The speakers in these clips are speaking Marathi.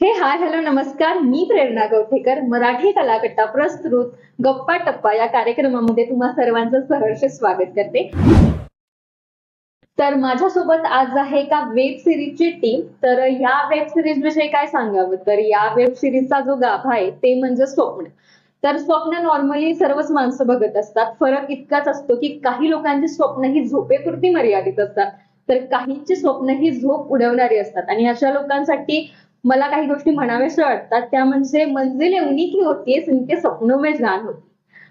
हे हाय हॅलो नमस्कार. मी प्रेरणा गवठेकर मराठी कलाकट्टा प्रस्तुत गप्पा टप्पा या कार्यक्रमामध्ये तुम्हा सर्वांचं सहर्ष स्वागत करते. तर माझ्यासोबत आज आहे एका वेब सिरीजची टीम. तर या वेब सिरीज विषयी काय सांगावं, तर या वेब सिरीजचा जो गाभा आहे ते म्हणजे स्वप्न. तर स्वप्न नॉर्मली सर्वच माणसं बघत असतात. फरक इतकाच असतो की काही लोकांची स्वप्न ही झोपेपुरती मर्यादित असतात, तर काहींची स्वप्न ही झोप उडवणारी असतात. आणि अशा लोकांसाठी मला काही गोष्टी म्हणाव्याशा वाटतात. त्या म्हणजे मंजिलें उन्हीं की होती है जिनके सपनों में जान होती,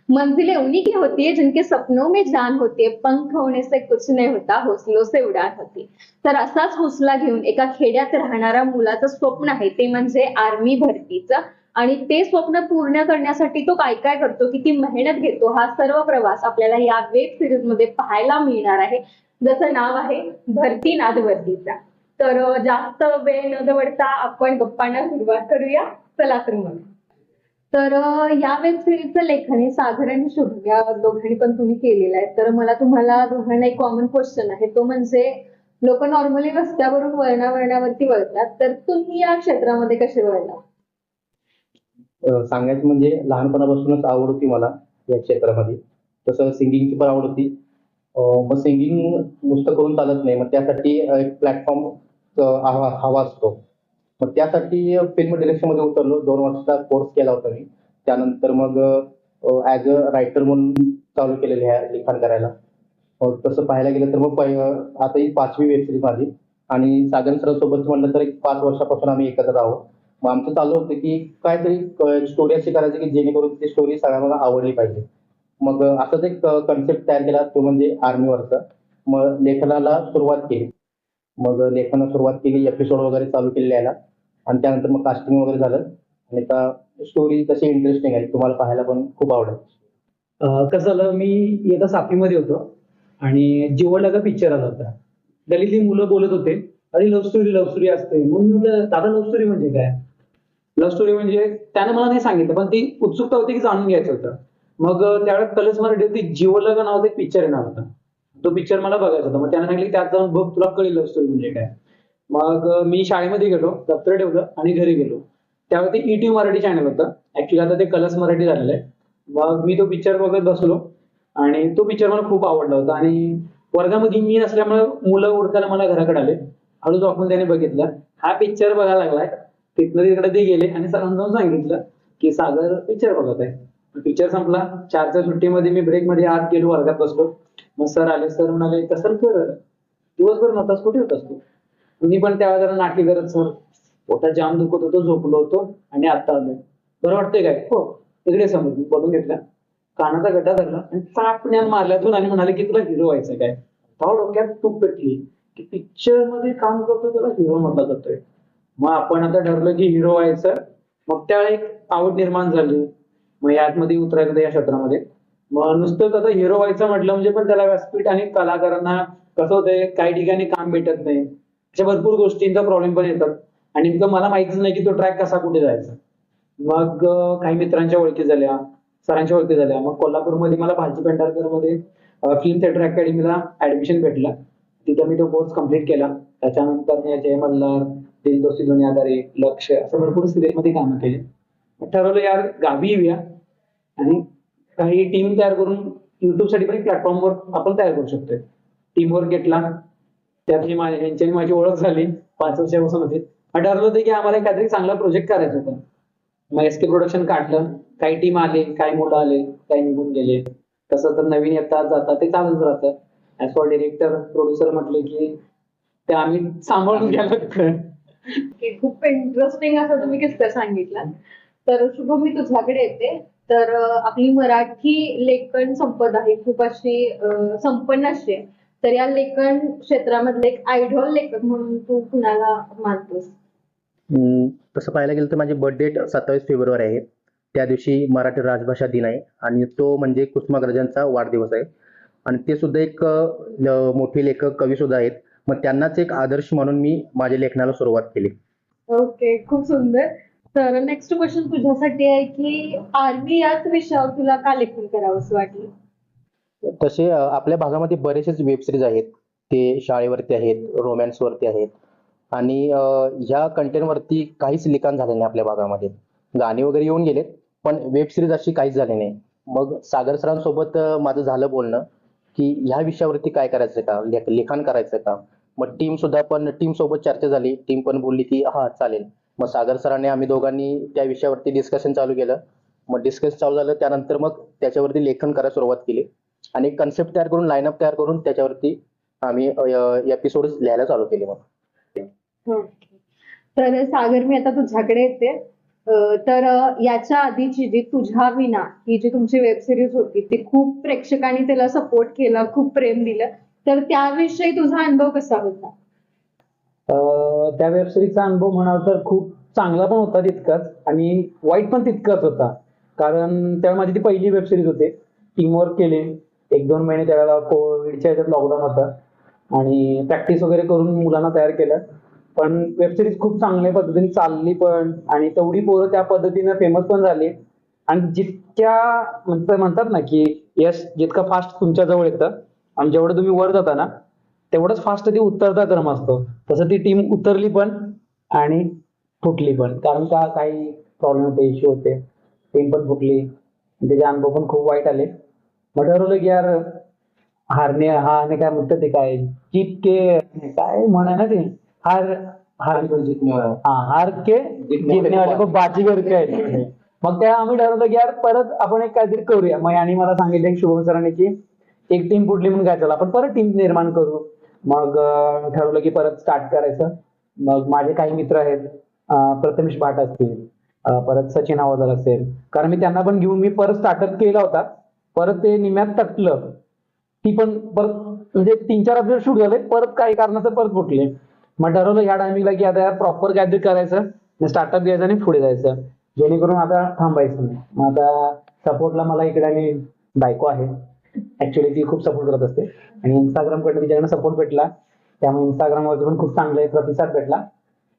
मंजिलें उन्हीं की होती है जिनके सपनों में जान होती है, पंख होने से कुछ नहीं होता, हौसलों से उडान होती. तर असाच हौसला घेऊन एका खेड्यात राहणाऱ्या मुलाचं स्वप्न आहे ते म्हणजे आर्मी भरतीचं. आणि ते स्वप्न पूर्ण करण्यासाठी तो काय काय करतो, किती मेहनत घेतो, हा सर्व प्रवास आपल्याला या वेब सिरीज मध्ये पाहायला मिळणार आहे, ज्याचं नाव आहे भरती नाद वर्दीचा. तर जास्त वेळ न दवडता आपण गप्पांना सुरुवात करूया. चला तर मग. तर या वेब सिरीजचं लेखन हे सागर आणि शुभ या दोघांनी पण तुम्ही केलेलं आहे. तर मला तुम्हाला दोघांना एक कॉमन क्वेश्चन आहे, तो म्हणजे लोक नॉर्मली रस्त्यावरून वळणावरती वळतात, तर तुम्ही या क्षेत्रामध्ये कसे वळला? सांगायचं म्हणजे लहानपणापासूनच आवड होती मला या क्षेत्रामध्ये. तसं सिंगिंगची पण आवड होती. मग सिंगिंग नुसतं करून चालत नाही. मग त्यासाठी एक प्लॅटफॉर्म हवा असतो. मग त्यासाठी फिल्म डिरेक्शनमध्ये उतरलो. 2 वर्षाचा कोर्स केला होता मी. त्यानंतर मग ॲज अ रायटर म्हणून चालू केलेलं लिखाण करायला. तसं पाहायला गेलं तर मग आता ही 5वी वेब सिरीज माझी. आणि सागर सरांसोबत म्हणलं तर एक 5 वर्षापासून आम्ही एकत्र आहोत. मग आमचं चालू होतं की काहीतरी स्टोरी अशी करायची की जेणेकरून ती स्टोरी सगळ्यांना आवडली पाहिजे. मग असंच एक कन्सेप्ट तयार केला, तो म्हणजे आर्मीवरचा. मग लेखनाला सुरुवात केली. मग लेखनाला सुरुवात केली, एपिसोड वगैरे चालू केले लिहायला. आणि त्यानंतर मग कास्टिंग वगैरे झालं. आणि आता स्टोरी तशी इंटरेस्टिंग आहे, तुम्हाला पाहायला पण खूप आवडेल. कसं झालं, मी इयत्ता 7वी होतो आणि जीवनलागा पिक्चर आला होता. गल्लीतली मुलं बोलत होते, अरे लव्ह स्टोरी असते. मग मी म्हटलं, दादा लव्ह स्टोरी म्हणजे काय? लव्ह स्टोरी म्हणजे त्याने मला नाही सांगितलं, पण ती उत्सुकता होती की जाणून घ्यायचं होतं. मग त्यावेळेस कलर्स मराठीवरती जीवनलागा नावाचा एक पिक्चर येणार होता. तो पिक्चर मला बघायचा होता. मग त्याने सांगितलं की त्यात जाऊन बघ, तुला कळेल लव्ह स्टोरी म्हणजे काय. मग मी शाळेमध्ये गेलो, दप्तर ठेवलं आणि घरी गेलो. त्यावेळी ते ईटी मराठी चॅनल होतं. ऍक्च्युली आता ते कलर्स मराठी झालेलं आहे. मग मी तो पिक्चर बघत बसलो आणि तो पिक्चर मला खूप आवडला होता. आणि वर्गामध्ये मी नसल्यामुळे मुलं ओळखायला मला घराकडे आले. हळूच वाकून त्याने बघितलं, हा पिक्चर बघायला लागलाय. तिथनं तिकडे ते गेले आणि सरांना जाऊन सांगितलं की सागर पिक्चर बघत आहे. पिक्चर संपला. 4च्या सुट्टीमध्ये मी ब्रेकमध्ये आत गेलो, वर्गात बसलो. मग सर आले. सर म्हणाले, कसं कर दिवसभर नव्हतास, कुठे होतास तू? मी पण त्यावेळेस जरा नाटकी करत, सर पोटात जाम दुखत होतो, झोपलो होतो आणि आता आलोय. बरं वाटतंय काय? हो. तिकडे समज बोलून घेतला, कानाचा गड्डा धरला आणि चापण्यान मारल्यातून आणि म्हणाले की तुला हिरो व्हायचं काय? तेव्हा डोक्यात तूप पेटली की पिक्चर मध्ये काम करतो त्याला हिरो म्हटला जातोय. मग आपण आता ठरलं की हिरो व्हायचं. मग त्यावेळी एक आवड निर्माण झाली. मग यातमध्ये उतरायचं या क्षेत्रामध्ये. मग नुसतं आता हिरो व्हायचं म्हटलं म्हणजे पण त्याला व्यासपीठ आणि कलाकारांना कसं होतंय, काही ठिकाणी काम भेटत नाही, अशा भरपूर गोष्टींचा प्रॉब्लेम पण येतात. आणि नेमकं मला माहितीच नाही की तो ट्रॅक कसा कुठे जायचा. मग काही मित्रांच्या ओळखी झाल्या, सरांच्या ओळखी झाल्या. मग कोल्हापूरमध्ये मला भाजी पेंढारकर मध्ये फिल्म थिएटर अकॅडमीला ऍडमिशन भेटलं. तिथं मी तो कोर्स कम्प्लीट केला. त्याच्यानंतर मी जय मल्हार, दिल दोस्ती दुनियादारी, लक्ष असं भरपूर सिरियल मध्ये कामं केली. मग ठरवलं यार गावी येऊया आणि काही टीम तयार करून युट्यूब साठी पण प्लॅटफॉर्मवर आपण तयार करू शकतोय. टीम वर्क घेतला. त्यातली यांच्यानी माझी ओळख झाली. 5 वर्षापासून होती. ठरवलं होतं की आम्हाला काहीतरी चांगला प्रोजेक्ट करायचा होता. मग एसके प्रोडक्शन काढलं. काही टीम आले, काही मुलं आले, काही निघून गेले. तसं तर नवीन येतात जातात ते चालूच राहतं. ऍज फॉर डिरेक्टर प्रोड्युसर म्हटले की ते आम्ही सांभाळून घ्यायला लागतं. खूप इंटरेस्टिंग असं तुम्ही किस्सा सांगितला. तर शुभम, मी तुझ्याकडे येते. तर आपली मराठी लेखन संपदा ही खूप अशी संपन्न अशी आहे. तर या लेखन क्षेत्रामधले एक आयडॉल लेखक म्हणून तू कुणाला मानतोस? तसं पाहायला गेलं तर माझी बर्थ डेट 27 फेब्रुवारी आहे. त्या दिवशी मराठी राजभाषा दिन आहे आणि तो म्हणजे कुसुमाग्रजांचा वाढदिवस आहे. आणि ते सुद्धा एक मोठे लेखक कवी सुद्धा आहेत. मग त्यांनाच एक आदर्श म्हणून मी माझ्या लेखनाला सुरुवात केली. ओके, खूप सुंदर. तर नेक्स्ट क्वेश्चन तुझ्यासाठी आहे की आर्मी याच विषयावर तुला का लेखन करावंसं वाटलं? तसे आपल्या भागामध्ये बरेचसेच वेब सिरीज आहेत. ते शाळेवरती आहेत, रोमॅन्सवरती आहेत. आणि ह्या कंटेंटवरती काहीच लिखाण झालं नाही आपल्या भागामध्ये. गाणी वगैरे येऊन गेलेत, पण वेब सिरीज अशी काहीच झाली नाही. मग सागर सरांसोबत माझं झालं बोलणं, की ह्या विषयावरती काय करायचं का, लिखाण करायचं का. मग टीम सोबत चर्चा झाली. टीम पण बोलली की हा चालेल. मग सागर सरांनी आम्ही दोघांनी त्या विषयावरती डिस्कशन चालू केलं. मग डिस्कस चालू झालं, त्यानंतर मग त्याच्यावरती लेखन करायला सुरुवात केली आणि कन्सेप्ट तयार करून, लाईनअप तयार करून त्याच्यावरती आम्ही एपिसोड लिहायला चालू केले. मग ओके. तर सागर, मी आता तुझ्याकडे येते. तर याच्या आधीची जी तुझ्या विना ही जी तुमची वेब सिरीज होती, ती खूप प्रेक्षकांनी त्याला सपोर्ट केला, खूप प्रेम दिलं. तर त्याविषयी तुझा अनुभव कसा होता? त्या वेब सिरीजचा अनुभव म्हणाल तर खूप चांगला पण होता तितकाच, आणि वाईट पण तितकाच होता. कारण त्यावेळी माझी ती पहिली वेब सिरीज होते. टीमवर्क केले 1-2 महिने, त्यावेळेला कोविडच्या ह्याच्यात लॉकडाऊन होता, आणि प्रॅक्टिस वगैरे करून मुलांना तयार केलं. पण वेब सिरीज खूप चांगल्या पद्धतीने चालली पण, आणि तेवढी पोरं त्या पद्धतीने फेमस पण झाली. आणि जितक्या म्हणतात ना की यश जितकं फास्ट तुमच्या जवळ येतं आणि जेवढं तुम्ही वर जाता ना, तेवढंच फास्ट ती उतरता क्रम असतो. तसं ती टीम उतरली पण आणि फुटली पण. कारण का काही प्रॉब्लेम होते, इश्यू होते, टीम पण फुटली. त्याचे अनुभव पण खूप वाईट आले. मग ठरवलं की यार, हारणे काय म्हणतात ते, काय जीत के काय म्हणा ना ते, हार हार हार के जीतने वाले को बाजीगर काय. मग त्या आम्ही ठरवलं की यार परत आपण एक काहीतरी करूया. मग आणि मला सांगितलं शुभम सरांनी की एक टीम फुटली म्हणून काय झालं, आपण परत टीम निर्माण करू. मग ठरवलं की परत स्टार्ट करायचं. मग माझे काही मित्र आहेत, प्रथमेश भाट असतील, परत सचिन हवालदार असेल, कारण मी त्यांना पण घेऊन मी परत स्टार्टअप केला होता. परत ते निम्यात तटलं. ती पण परत म्हणजे 3-4 एपिसोड शूट झाले, परत काही कारणाचं परत फुटले. मग ठरवलं ह्या टायमिंगला की आता प्रॉपर काहीतरी करायचं, स्टार्टअप घ्यायचं आणि पुढे जायचं, जेणेकरून आता थांबायचं नाही. मग आता सपोर्टला मला इकडे आणि बायको आहे. ऍक्च्युली ती खूप सपोर्ट करत असते, आणि इंस्टाग्राम कडनं तिच्याकडनं सपोर्ट भेटला, त्यामुळे इंस्टाग्रामवरती पण खूप चांगले प्रतिसाद भेटला.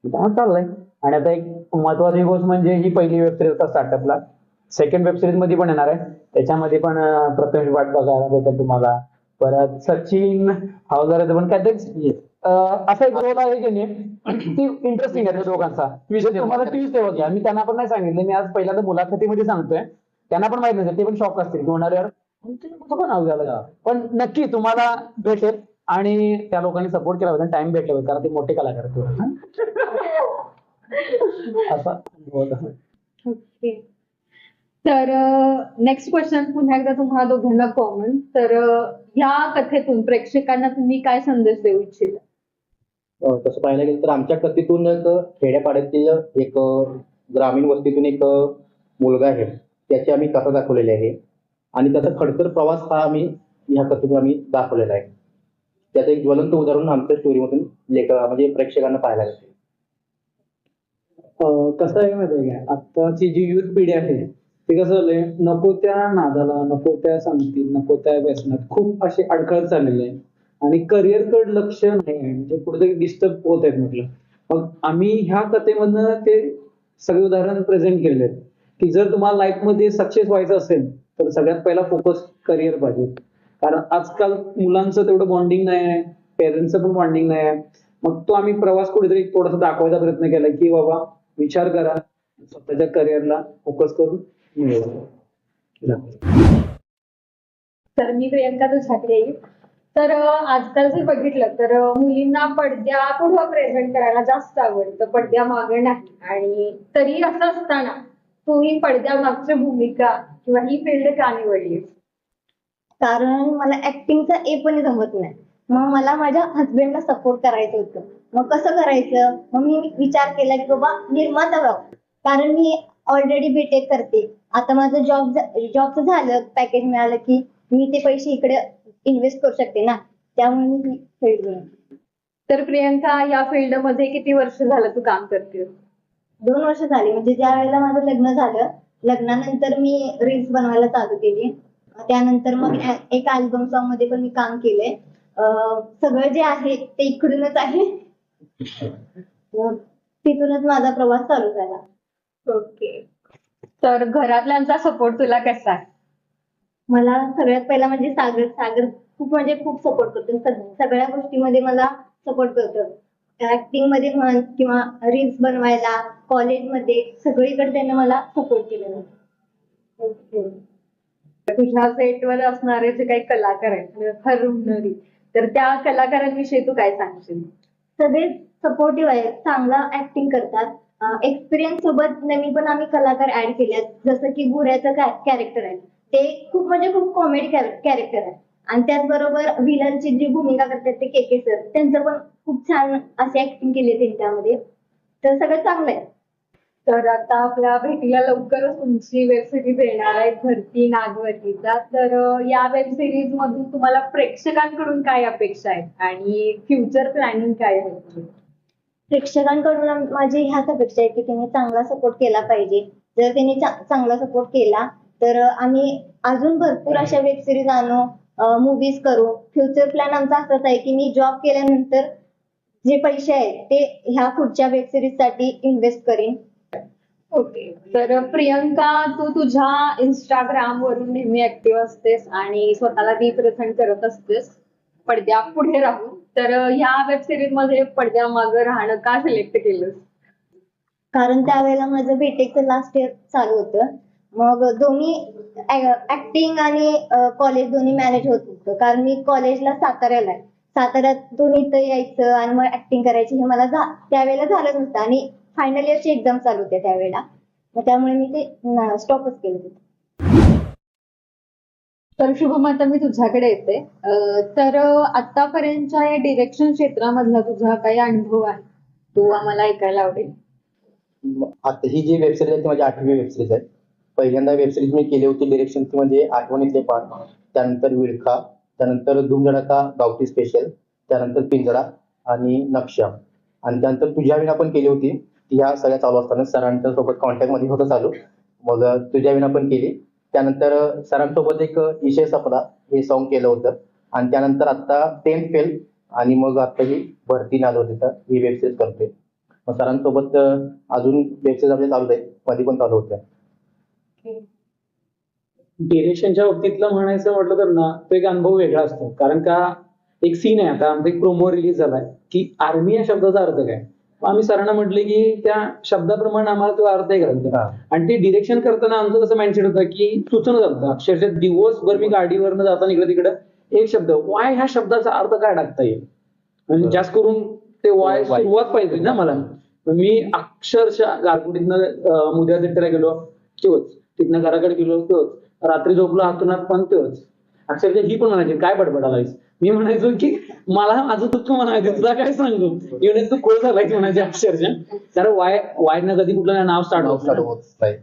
त्यामुळे चाललंय. आणि आता एक महत्वाची गोष्ट म्हणजे ही पहिली वेब सिरीज होता स्टार्टअपला. सेकंड वेब सिरीज मध्ये पण येणार आहे. त्याच्यामध्ये पण प्रथमेश भाट बघायला भेटेल तुम्हाला. परत सचिन हवालदाराचं पण काहीतरी असा एक रोल आहे की नाही, ती इंटरेस्टिंग आहे त्या दोघांचा विषय. तुम्हाला ट्विस्ट आहे बघा, मी त्यांना पण नाही सांगितलं, मी आज पहिल्यांदा मुलाखतीमध्ये सांगतोय. त्यांना पण माहित नसेल, ते पण शॉक असतील की होणार यार कसं नाव झालं. पण नक्की तुम्हाला भेटेल, आणि त्या लोकांनी सपोर्ट केला होता, टाइम भेटला होता, कारण ते मोठे कलाकार आहेत. असा अनुभव होता. ओके. तर नेक्स्ट क्वेश्चन पुन्हा एकदा तुम्हाला दोघांना कॉमन. तर या कथेतून प्रेक्षकांना तुम्ही काय संदेश देऊ इच्छिता? तसं पाहायला गेलं तर आमच्या कथेतून एक खेड्यापाड्यातील एक ग्रामीण वस्तीतून एक मुलगा आहे, त्याची आम्ही कथा दाखवलेली आहे. आणि त्याचा खडतर प्रवास हा आम्ही ह्या कथेतून आम्ही दाखवलेला आहे. त्याचं एक ज्वलंत उदाहरण आमच्या स्टोरीमधून म्हणजे प्रेक्षकांना पाहायला मिळते. कसं आहे माहिती आहे का, आत्ताची जी युथ पिढी आहे ते कसं झालंय, नको त्या नादाला, नको त्या संगतीत, नको त्या व्यसनात खूप असे अडखळत चाललेले आहे, आणि करिअर कडे लक्ष नाही आहे, म्हणजे कुठेतरी डिस्टर्ब होत आहेत म्हटलं. मग आम्ही ह्या कथेमधनं ते सगळे उदाहरण प्रेझेंट केले आहेत, की जर तुम्हाला लाईफ मध्ये सक्सेस व्हायचं असेल तर सगळ्यात पहिला फोकस करिअर पाहिजे. कारण आजकाल मुलांचं तेवढं बॉन्डिंग नाही आहे, पेरेंट्सचं पण बॉन्डिंग नाही आहे. मग तो आम्ही प्रवास कुठेतरी थोडासा दाखवायचा प्रयत्न केला की बाबा विचार करा, स्वतःच्या करिअरला फोकस करून मिळवा. तर मी प्रियंका तुझ्याकडे येईल. तर आजकाल जर बघितलं तर मुलींना पडद्या पुढं प्रेझेंट करायला जास्त आवडतं, पडद्या मागं नाही. आणि तरी असं असताना तू ही पडद्या मागची भूमिका किंवा ही फील्ड का निवडलीस? कारण मला ऍक्टिंगचा ए पण जमत नाही. मग मला माझ्या हस्बंडला सपोर्ट करायचं होतं. मग कसं करायचं? मग मी विचार केला की बाबा निर्माता व्हावं. कारण मी ऑलरेडी बीटेक करते. आता माझं जॉबचं झालं, पॅकेज मिळालं की मी ते पैसे इकडे इन्व्हेस्ट करू शकते ना. त्यामुळे मी ही फील्ड निवडली. तर प्रियंका, या फील्ड मध्ये किती वर्ष झालं तू काम करतेस? 2 वर्ष झाली. म्हणजे ज्या वेळेला माझं लग्न झालं, लग्नानंतर मी रील्स बनवायला चालू केली. त्यानंतर मग एक अल्बम सॉन्ग मध्ये पण मी काम केलंय. सगळं जे आहे ते इकडूनच आहे. मग तिथूनच माझा प्रवास चालू झाला. ओके. तर घरातल्यांचा सपोर्ट तुला कसा आहे? मला सगळ्यात पहिला म्हणजे सागर खूप म्हणजे खूप सपोर्ट करतो. सगळ्या गोष्टीमध्ये मला सपोर्ट करतो. ऍक्टिंग मध्ये म्हण किंवा रील्स बनवायला कॉलेजमध्ये सगळीकडे त्यांनी मला सपोर्ट केलेला. तुझ्या सेटवर असणारे जे काही कलाकार आहेत हरवणारी, तर त्या कलाकारांविषयी तू काय सांगशील? सगळे सपोर्टिव्ह आहेत, चांगला ऍक्टिंग करतात. एक्सपिरियन्स सोबत नवीन पण आम्ही कलाकार ऍड केलेत, जसं की गुऱ्याचं कॅरेक्टर आहे ते खूप म्हणजे खूप कॉमेडी कॅरेक्टर आहे. आणि त्याचबरोबर विलनची जी भूमिका करतात ते के सर, त्यांचं पण खूप छान अशी ऍक्टिंग केली त्यांच्यामध्ये. तर सगळं चांगलं आहे. तर आता आपल्या भेटीला लवकरच तुमची वेब सिरीज येणार आहे भरती नागवतीचा. तर या वेब सिरीज मधून तुम्हाला प्रेक्षकांकडून काय अपेक्षा आहेत आणि फ्युचर प्लॅनिंग काय आहे तुझं? प्रेक्षकांकडून माझी ह्याच अपेक्षा आहे की त्यांनी चांगला सपोर्ट केला पाहिजे. जर त्यांनी चांगला सपोर्ट केला तर आम्ही अजून भरपूर अशा वेब सिरीज आणू, मूवीज करू. फ्युचर प्लॅन आमचा असाच आहे की मी जॉब केल्यानंतर जे पैसे आहेत ते ह्या पुढच्या वेब सिरीज साठी इन्व्हेस्ट करेन. ओके. तर प्रियंका, तू तुझ्या इंस्टाग्राम वरून नेहमी ऍक्टिव्ह असतेस आणि स्वतःला रिप्रेझेंट करत असतेस पडद्या पुढे राहून. तर ह्या वेब सिरीज मध्ये पडद्या मागे राहणं का सिलेक्ट केलंस? कारण त्यावेळेला माझं बीटेकचं लास्ट इयर चालू होतं. मग दोन्ही ऍक्टिंग आणि कॉलेज दोन्ही मॅनेज होत होतं. कारण मी कॉलेजला साताऱ्याला आहे, साताऱ्यातून इथं यायचं आणि मग ऍक्टिंग करायची हे मला त्यावेळेला झालं नसतं. आणि फायनल इयरची एक्झाम चालू होते त्यावेळेला, मग त्यामुळे मी ते स्टॉपच केलं होतं. तर शुभम, आता मी तुझ्याकडे येते. तर आतापर्यंतच्या या डिरेक्शन क्षेत्रामधला तुझा काही अनुभव आहे तो आम्हाला ऐकायला आवडेल. आता ही जी वेब सिरीज आहे ती माझी 8वी वेब सिरीज आहे. पहिल्यांदा वेब सिरीज मी केली होती डिरेक्शनची म्हणजे आठवणीतले पान, त्यानंतर विळखा, त्यानंतर धूमधडाका गावठी स्पेशल, त्यानंतर पिंजरा आणि नक्षा, आणि त्यानंतर तुझ्या विना पण केली होती. ह्या सगळ्या चालू असताना सरांच्या सोबत कॉन्टॅक्ट मध्ये होतं चालू. मग तुझ्या विना पण केली. त्यानंतर सरांसोबत एक विषय सपला हे सॉन्ग केलं होतं. आणि त्यानंतर आता 10th फेल आणि मग आता ही भरती नागवतीचा ही वेब सिरीज करतोय. मग सरांसोबत अजून वेब सिरीज आपल्या चालू आहे, मध्ये पण चालू होत्या. डिरेक्शनच्या बाबतीतलं म्हणायचं म्हटलं तर ना, तो एक अनुभव वेगळा असतो. कारण का एक सीन आहे, आता आमचा एक प्रोमो रिलीज झालाय की आर्मी या शब्दाचा अर्थ काय. मग आम्ही सरांना म्हटले की त्या शब्दाप्रमाणे आम्हाला तो अर्थ करायचा. आणि ते डिरेक्शन करताना आमचं कसं माइंडसेट होतं की सुचन जातं अक्षरशः दिवसभर मी गाडीवरनं जाताना इकडे तिकडे एक शब्द वाय ह्या शब्दाचा अर्थ काय टाकता येईल, आणि जास्त करून ते वाय सुरुवात पाहिजे ना मला. मी अक्षरशः गारकुटीतनं मुद्या थिएटरला गेलो तेव्हाच, तिथनं घराकडे गेलो तेव्हाच, रात्री झोपलो हातूनात पण तेव्हाच. अक्षरशः ही पण म्हणायची काय बडबडालायस. मी म्हणायचो की मला माझं दुःख म्हणायचं, तुला काय सांगू एवढे तू खोळ झालाय म्हणायचे अक्षरशः. कारण वाय न कधी कुठलं नाव स्टार्ट होत नाही.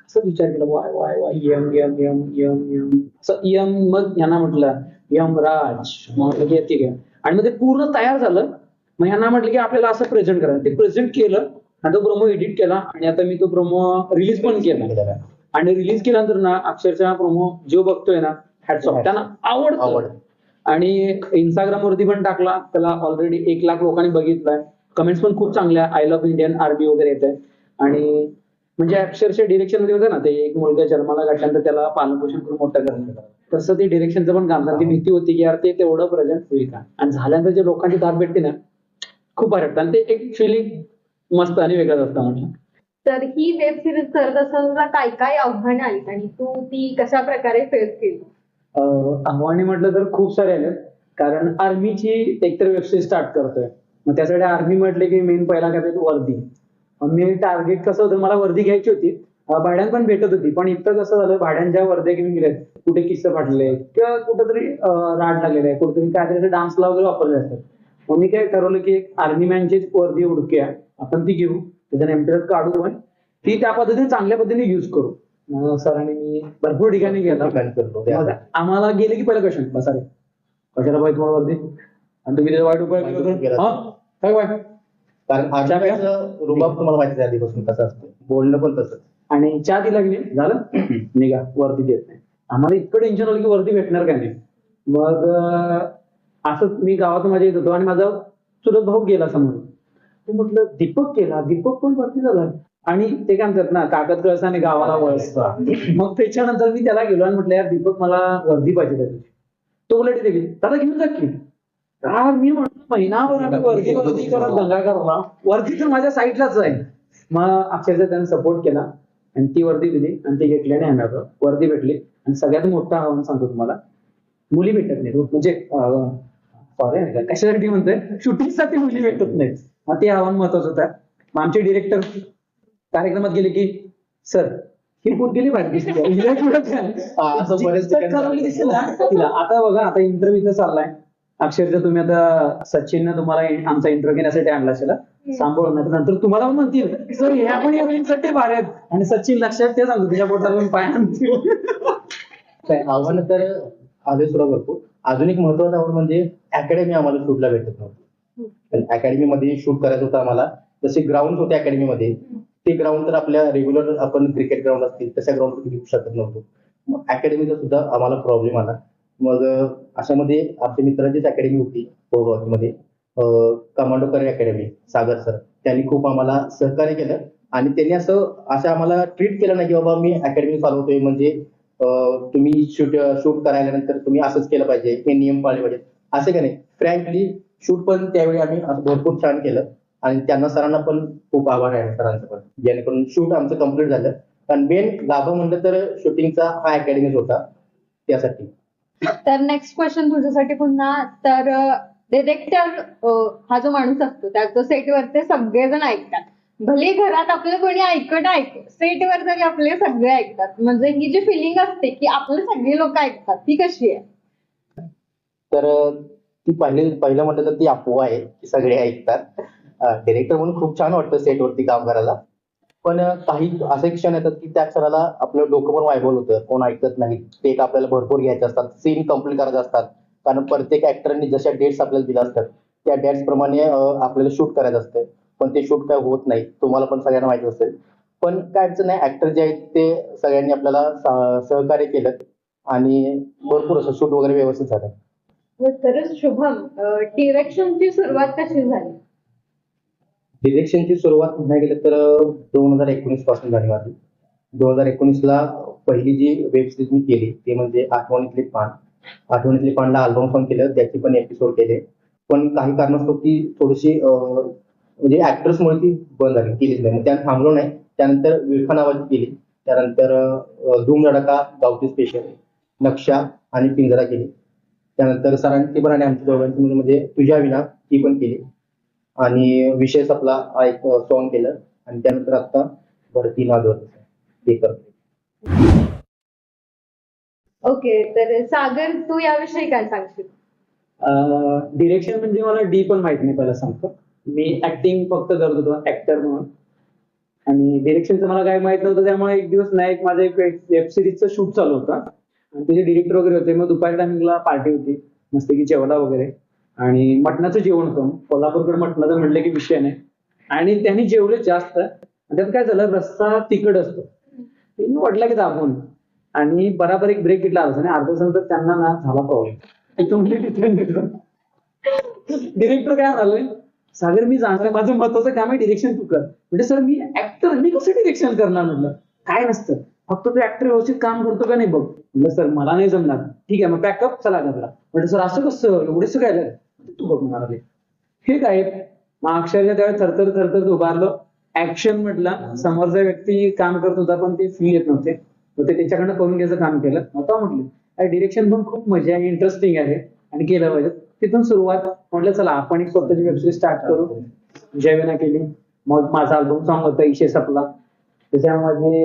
असं विचार केला वाय वाय वाय यम यम यम यम यम असं यम. मग यांना म्हटलं यमराज, म्हटलं की ठीक आहे. आणि मग ते पूर्ण तयार झालं. मग यांना म्हटलं की आपल्याला असं प्रेझेंट करायचं. ते प्रेझेंट केलं आणि तो प्रोमो एडिट केला आणि आता मी तो प्रोमो रिलीज पण केला. आणि रिलीज केल्यानंतर ना अक्षरशः प्रोमो जो बघतोय ना हॅट्स ऑफ, त्यांना आवडतं. आणि इंस्टाग्राम वरती पण टाकला, त्याला ऑलरेडी 1 लाख लोकांनी बघितलाय. कमेंट्स पण खूप चांगल्या, आय लव्ह इंडियन आर्मी वगैरे येत आहे. आणि म्हणजे अक्षरशः डिरेक्शन मध्ये होतं ना, ते एक मुलगा जन्माला घातल्यानंतर त्याला पालनपोषण करून मोठं करण्यात, तसं ते डिरेक्शनचं पण काम झालं. ती भीती होती की यार ते तेवढं प्रेझेंट होईल का, आणि झाल्यानंतर जे लोकांची दाद भेटते ना खूप भारी वाटतं. आणि ते एक फिलिंग मस्त आणि वेगळंच असतं म्हटलं. तर ही वेब सिरीज करत असताना काय काय आव्हानं आलीत आणि तू ती कशा प्रकारे फेस केली? आव्हाने म्हटलं तर खूप सारे आले. कारण आर्मीची एकतर वेब सिरीज स्टार्ट करतोय, मग त्यासाठी आर्मी म्हटले की मेन पहिला काय वर्दी. मी टार्गेट कसं होतं, मला वर्दी घ्यायची होती, भाड्यान पण भेटत होती. पण इथं कसं झालं, भाड्यांच्या वर्ध्या घेऊन गेले, कुठे किस्से फाटले किंवा कुठेतरी राड लागलेला आहे, कुठेतरी काहीतरी डान्सला वगैरे वापरले असतात. मग मी काय ठरवलं की एक आर्मी मॅनची वर्दी उडक्या आपण ती घेऊ, त्याच्या नेमप्लेट काढू आणि ती त्या पद्धतीने चांगल्या पद्धतीने युज करू. सरांनी मी भरपूर ठिकाणी गेला. आम्हाला गेले की पहिला क्वेश्चन बसा रे कशाला पाहिजे तुम्हाला वर्दी, आणि तुम्ही त्याचा वाईट उपयोग काय वाईट. कारण रुबाब तुम्हाला माहिती आहे आधीपासून कसं असतं, बोलणं पण तसंच. आणि चहा दिला की नाही झालं निघा, वर्दी देत नाही. आम्हाला इतकं टेन्शन आलं की वर्दी भेटणार काय नाही. मग असंच मी गावात माझ्या येत होतो आणि माझा चुलत भाऊ गेला समोर. तो म्हटलं दीपक गेला, दीपक पण वरती झाला. आणि ते काय म्हणतात ना, कागद कळसा आणि गावाला वळसा. मग त्याच्यानंतर मी त्याला गेलो आणि म्हटलं यार दीपक मला वर्दी पाहिजे तुझी. तो उलट दिली, दादा घेऊन जा की. हा मी म्हटलं महिनाभर आम्ही वरती वरती करत दंगा करला. वरती तर माझ्या साईडलाच आहे. मग अक्षरशः त्याने सपोर्ट केला आणि ती वर्दी दिली आणि ती घेतल्याने आम्ही आता वर्दी भेटली. आणि सगळ्यात मोठं आव्हान सांगतो तुम्हाला, मुली भेटत नाही म्हणजे सॉरी कशासाठी म्हणतोय, शूटिंगसाठी मुली भेटत नाहीत. मग ते आव्हान महत्वाचं होतं. मग आमचे डिरेक्टर कार्यक्रमात गेले की सर ही पोट गेली बाहेर दिसते असं बरेच ठिकाणी दिसेल ना तिला. आता बघा आता इंटरव्ह्यू इथं चाललाय. अक्षरशः तुम्ही आता सचिननं तुम्हाला आमचा इंटरव्ह्यू घेण्यासाठी आणला असेल सांभाळून, नाही तर नंतर तुम्हाला पण म्हणतील सर ह्या पण इव्हेंटसाठी बाहेर आहेत. आणि सचिन लक्षात ते सांगतो तुझ्या पोटाला पाय आणतील. आव्हान तर आले सुद्धा भरपूर. अजून एक महत्वाचं आव्हान म्हणजे अकॅडमी आम्हाला शूटला भेटत नव्हती. अकॅडमीमध्ये शूट करायचं होतं आम्हाला. जसे ग्राउंड होते अकॅडमीमध्ये, ते ग्राउंड तर आपल्या रेग्युलर आपण क्रिकेट ग्राउंड असतील तशा ग्राउंडवरती घेऊ शकत नव्हतो. मग अकॅडमीचा सुद्धा आम्हाला प्रॉब्लेम आला. मग अशामध्ये आमच्या मित्राचीच अकॅडमी होती मध्ये, कमांडो करिअर अकॅडमी, सागर सर, त्यांनी खूप आम्हाला सहकार्य केलं. आणि त्यांनी असं आम्हाला ट्रीट केलं नाही की बाबा मी अकॅडमी चालवतोय म्हणजे तुम्ही शूट करायल्यानंतर तुम्ही असंच केलं पाहिजे, हे नियम पाळले पाहिजे, असं का नाही. फ्रँकली शूट पण त्यावेळी आम्ही भरपूर छान केलं. आणि त्यांना सरांना पण खूप आभार आहे सरांचं पण, जेणेकरून शूट आमचं कम्प्लीट झालं. कारण मेन लाभ म्हणलं तर शूटिंगचा हा अकॅडमीच होता त्यासाठी. तर नेक्स्ट क्वेश्चन तुझ्यासाठी पुन्हा. तर डिरेक्टर हा जो माणूस असतो त्याचं सेटवरचे सगळेजण ऐकतात. भले घरात आपलं कोणी ऐकू, सेटवर तरी आपले सगळे ऐकतात. म्हणजे ही जी फिलिंग असते की आपले सगळे लोक ऐकतात, ती कशी आहे? तर ती पहिलं म्हटलं तर ती अफवा आहे की सगळे ऐकतात. डिरेक्टर म्हणून खूप छान वाटतं सेटवरती काम करायला. पण काही असे क्षण येतात की त्या क्षणाला आपलं डोकं पण वायबल होतं, कोण ऐकत नाही. टेक आपल्याला भरपूर घ्यायचे असतात, सीन कम्प्लीट करायचे असतात. कारण प्रत्येक ऍक्टरनी जशा डेट्स आपल्याला दिल्या असतात त्या डेट्स प्रमाणे आपल्याला शूट करायचं असतं. पण ते शूट काय होत नाही, तुम्हाला पण सगळ्यांना माहिती असेल. पण काय अडचण नाही, ऍक्टर जे आहेत ते सगळ्यांनी आपल्याला सहकार्य केलं आणि भरपूर असं शूट वगैरे व्यवस्थित झालं. तर शुभम, डिरेक्शनची सुरुवात कशी झाली? डिरेक्शनची सुरुवात म्हणायला गेलं तर 2019 पासून झाली माझी. 2019ला पहिली जी वेब सिरीज मी केली ते म्हणजे आठवणीतले पान. आठवणीतले पानला अल्बम सॉन्ग केलं, त्याचे पण एपिसोड केले. पण काही कारणास्तव ती थोडीशी म्हणजे ऍक्टर्समुळे ती बंद झाली, केलीच नाही. मग त्यात थांबलो नाही. त्यानंतर विळखा नावाची केली. त्यानंतर धूम धडाका, गावठी स्पेशल, नक्षा आणि पिंजरा केली. त्यानंतर सरांची पण आणि आमच्या दोघांची म्हणजे तुझ्या विना ती पण केली. आणि विषय आपला हा एक सॉन्ग केलं. आणि त्यानंतर आता भरती नादवर ते करतो. ओके, तर सागर तू याविषयी काय सांगशील? डिरेक्शन म्हणजे मला डी पण माहित नाही, पहिला सांगतो. मी ऍक्टिंग फक्त करत होतो ऍक्टर म्हणून. आणि डिरेक्शनचं मला काय माहित नव्हतं. त्यामुळे एक दिवस नाही, माझं एक वेब सिरीजचं शूट चालू होतं आणि त्याचे डिरेक्टर वगैरे होते. मग दुपारी टायमिंगला पार्टी होती, मस्त की जेवला वगैरे. आणि मटणाचं जेवण होतं. कोल्हापूरकडे मटणाचं म्हटलं की विषय नाही. आणि त्यांनी जेवले जास्त. आणि त्यात काय झालं, रस्सा तिखट असतो, ते मी वाटलं की दाबून. आणि बराबर एक ब्रेक घेतला आणि अर्ध्या नंतर त्यांना ना झाला प्रॉब्लेम. डिरेक्टर काय म्हणाले, सागर मी जाणार, माझं महत्वाचं काम आहे, डिरेक्शन तू कर. म्हणजे सर मी ऍक्टर, मी कसं डिरेक्शन करणार? म्हटलं काय नसतं, फक्त तू ऍक्टर व्यवस्थित काम करतो का नाही बघ. म्हटलं सर मला नाही जमणार. ठीक आहे मग पॅकअप चला घरला. म्हटलं सर असं कसं, एवढेच काय झालं? तू बघ म्हणाले. हे काय, मग अक्षरशः त्यावेळेस थरथर थरथर उभारलं. ऍक्शन म्हटलं, समोरचा व्यक्ती काम करत होता पण ते फील येत नव्हते, तर ते त्याच्याकडनं करून घ्यायचं काम केलं. आता म्हटलं डिरेक्शन पण खूप मजा आहे, इंटरेस्टिंग आहे आणि केलं पाहिजे. तिथून सुरुवात म्हटलं चला आपण एक स्वतःची वेबसिरीज स्टार्ट करू. जयवेना केली. मग माझा अल्बम सॉन्ग होता इशे सपला, त्याच्यामध्ये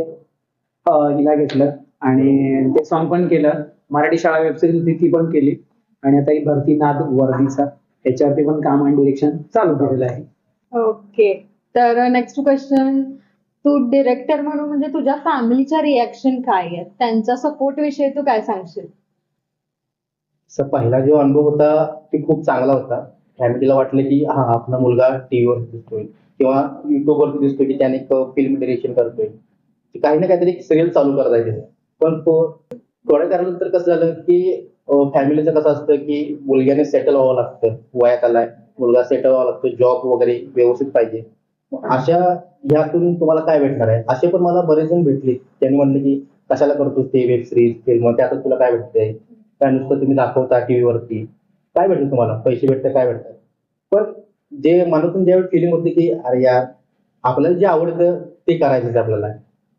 हिला घेतलं आणि ते सॉन्ग पण केलं. मराठी शाळा वेबसिरीज होती ती पण केली. आणि आता ही भरती नाद वर्दीचा, याच्यावरती पण काम आणि डिरेक्शन चालू केलेलं आहे. ओके, तर नेक्स्ट क्वेश्चन. तू डिरेक्टर म्हणून म्हणजे तुझ्या फॅमिलीच्या रिॲक्शन काय आहेत, त्यांच्या सपोर्ट विषयी तू काय सांगशील? पहिला जो अनुभव होता ते खूप चांगला होता. फॅमिलीला वाटलं की हा आपला मुलगा टीव्हीवर दिसतोय किंवा युट्यूबवरती दिसतोय की त्याने एक फिल्म डिरेक्शन करतोय, काही ना काहीतरी सिरियल चालू करत आहे त्याचं. पण थोड्या काळानंतर कसं झालं की फॅमिलीचं कसं असतं की मुलग्याने सेटल व्हावं लागतं, वयात आलाय मुलगा, सेटल व्हावं लागतं, जॉब वगैरे व्यवस्थित पाहिजे. अशा ह्यातून तुम्हाला काय भेटणार आहे, असे पण मला बरेच जण भेटले. त्यांनी म्हणले की कशाला करतोस ते वेब सिरीज फिल्म, त्यातच तुला काय भेटतंय, काय नुसतं तुम्ही दाखवता टीव्हीवरती. काय भेटलं तुम्हाला, पैसे भेटतात, काय भेटतात, पण जे मनातून ज्यावेळी फिलिंग होते की अरे यार आपल्याला जे आवडतं ते करायचंच आपल्याला.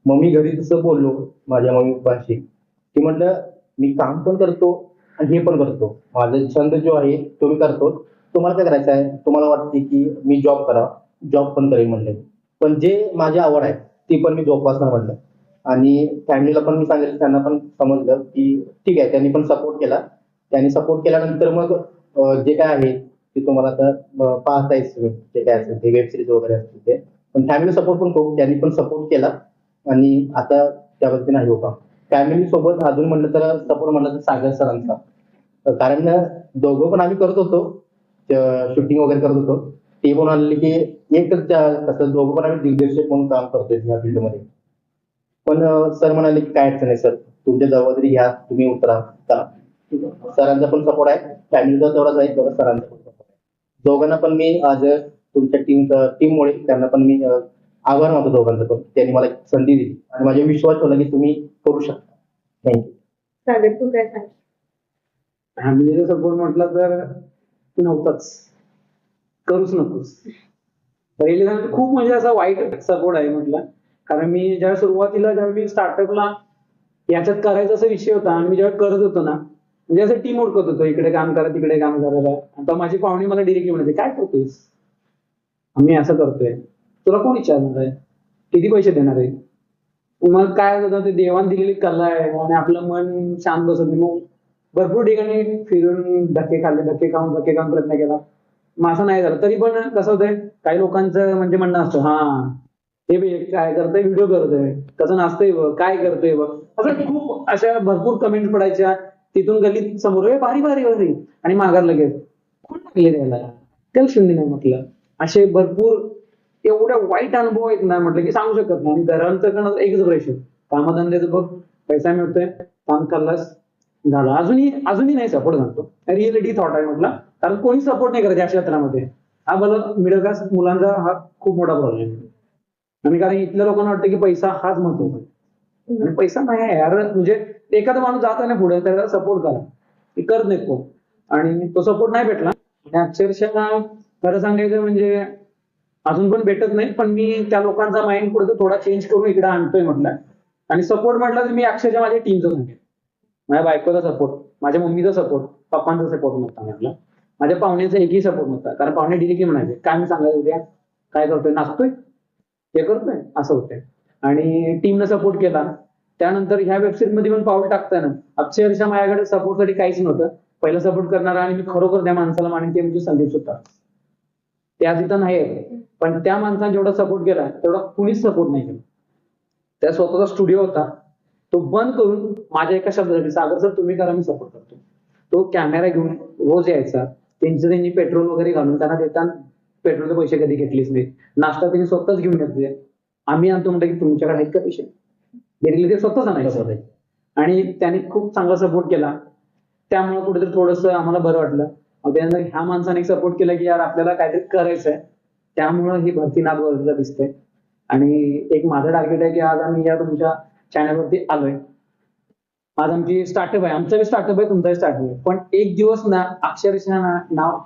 मग मी घरी तसं बोललो माझ्या मम्मी पप्पांशी की म्हटलं मी काम पण करतो आणि हे पण करतो, माझा छंद जो आहे तो मी करतो, तुम्हाला काय करायचं आहे, तुम्हाला वाटते की मी जॉब करा, जॉब पण करेन म्हणलं, पण जे माझी आवड आहे ती पण मी जोपासणार म्हणलं. आणि फॅमिलीला पण मी सांगितलं, त्यांना पण समजलं की ठीक आहे, त्यांनी पण सपोर्ट केला. त्यांनी सपोर्ट केल्यानंतर मग जे काय आहे ते तुम्हाला आता पाहतायच तुम्ही, जे काय असेल ते वेब सिरीज वगैरे असतील ते, पण फॅमिली सपोर्ट पण खूप, त्यांनी पण सपोर्ट केला. आणि आता त्यावरती नाही होता. फॅमिली सोबत अजून म्हणलं तर सपोर्ट म्हणलं तर सागर सरांचा, कारण दोघं पण आम्ही करत होतो, शूटिंग वगैरे करत होतो. ते पण आणले की एकच कसं दोघं पण आम्ही दिग्दर्शक म्हणून काम करतोय या फील्डमध्ये. पण सर म्हणाले की काय अडचण नाही सर, तुमच्या जबाबदारी घ्या, तुम्ही उतरा करा. सरांचा पण सपोर्ट आहे, फॅमिलीचा तेवढाच आहे, तेवढा सरांचा पण सपोर्ट आहे. दोघांना पण मी आज तुमच्या टीममुळे त्यांना पण मी आभार मानतो दोघांचा पण, त्यांनी मला एक संधी दिली आणि माझ्या विश्वास ठेवला की तुम्ही करू शकता. थँक्यू. सागर तू काय सांग? फॅमिलीचा सपोर्ट म्हटलं तर नव्हताच, करूच नकोस. पहिले तर खूप म्हणजे असा वाईट सपोर्ट आहे म्हटलं. कारण मी ज्या सुरुवातीला ज्यावेळी मी स्टार्टअपला याच्यात करायचा असा विषय होता आणि मी जेव्हा करत होतो ना, म्हणजे असं टीम ओळखत होतो, इकडे काम करा तिकडे काम करायला. आता माझी पाहुणी मला डिरेक्टली म्हणायचे काय करतोयस, आम्ही असं करतोय, तुला कोण विचारणार आहे, किती पैसे देणार आहे. मग काय होतं, ते देवान दिलेली कला आहे आणि आपलं मन शांत बसत नाही. मग भरपूर ठिकाणी फिरून धक्के खाल्ले, धक्के खाऊन प्रयत्न केला, मग असं नाही झालं. तरी पण कसं होतंय, काही लोकांचं म्हणजे म्हणणं असतं, हा हे बघ काय करतंय, व्हिडिओ करतोय, कसं नाचतंय बघ, काय करतोय बघ, असं खूप अशा भरपूर कमेंट पडायच्या. तिथून गल्लीत समोर भारी भारी भारी आणि माघार लगेच कोण लागले द्यायला, त्याला शून्य नाही म्हटलं. असे भरपूर एवढ्या वाईट अनुभव आहेत ना, म्हटलं की सांगू शकत नाही. आणि घरांचं एकच प्रेशर, कामधंद्याचं बघ, पैसा मिळतोय, काम करलास झालं. अजूनही नाही सपोर्ट घालतो, रिअलिटी थॉट आहे म्हटलं. कारण कोणी सपोर्ट नाही करत या क्षेत्रामध्ये. हा मला मिडल क्लास मुलांचा हा खूप मोठा प्रॉब्लेम आहे. आणि कारण इथल्या लोकांना वाटतं की पैसा हाच महत्वाचा आहे, आणि पैसा नाही आहे यार. म्हणजे एखादा माणूस जात आहे ना पुढे, त्याला सपोर्ट करा, ते करत नाहीत कोण. आणि तो सपोर्ट नाही भेटला. आणि अक्षरशः खरं सांगायचं म्हणजे अजून पण भेटत नाही, पण मी त्या लोकांचा माइंड पुढे थोडा चेंज करून इकडे आणतोय म्हटलं. आणि सपोर्ट म्हटलं तर मी अक्षरशः माझ्या टीमचा सांगेन, माझ्या बायकोचा सपोर्ट, माझ्या मम्मीचा सपोर्ट, पप्पांचा सपोर्ट नव्हता म्हटलं. माझ्या पाहुण्याचा एकही सपोर्ट नव्हता. कारण पाहुणे डिरेक्टली म्हणायचे काय मी सांगायचं उद्या, काय करतोय, नाचतोय, हे करतोय, असं होतंय. आणि टीमनं सपोर्ट केला. त्यानंतर ह्या वेबसिरीज मध्ये पण पाऊल टाकताना अक्षरशः माझ्याकडे सपोर्टसाठी काहीच नव्हतं. पहिला सपोर्ट करणारा आणि मी खरोखर त्या माणसाला मानेन ते म्हणजे संदीप सुतार. ते आज इथं नाही आहे, पण त्या माणसाने जेवढा सपोर्ट केला तेवढा कुणीच सपोर्ट नाही केला. त्या स्वतःचा स्टुडिओ होता, तो बंद करून माझ्या एका शब्दासाठी सागर सर तुम्ही करा, मी सपोर्ट करतो. तो कॅमेरा घेऊन रोज यायचा. त्यांनी पेट्रोल वगैरे घालून त्यांना देताना पेट्रोलचे पैसे कधी घेतलेच नाही. नाश्ता त्यांनी स्वतःच घेऊन येते. आम्ही आणतो म्हणतो की तुमच्याकडे आहेत का पैसे, डिरेक्टली ते स्वतःच आणायचं. आणि त्यांनी खूप चांगला सपोर्ट केला. त्यामुळे कुठेतरी थोडंसं आम्हाला बरं वाटलं. मग त्यानंतर ह्या माणसाने सपोर्ट केला की यार आपल्याला काहीतरी करायचंय, त्यामुळं ही भरती नाद वरतीला दिसते. आणि एक माझं टार्गेट आहे की आज आम्ही या तुमच्या चॅनलवरती आलोय. आज आमची स्टार्टअप आहे, आमचं स्टार्टअप आहे, तुमचाही स्टार्टअप आहे. पण एक दिवस ना अक्षरशः नाव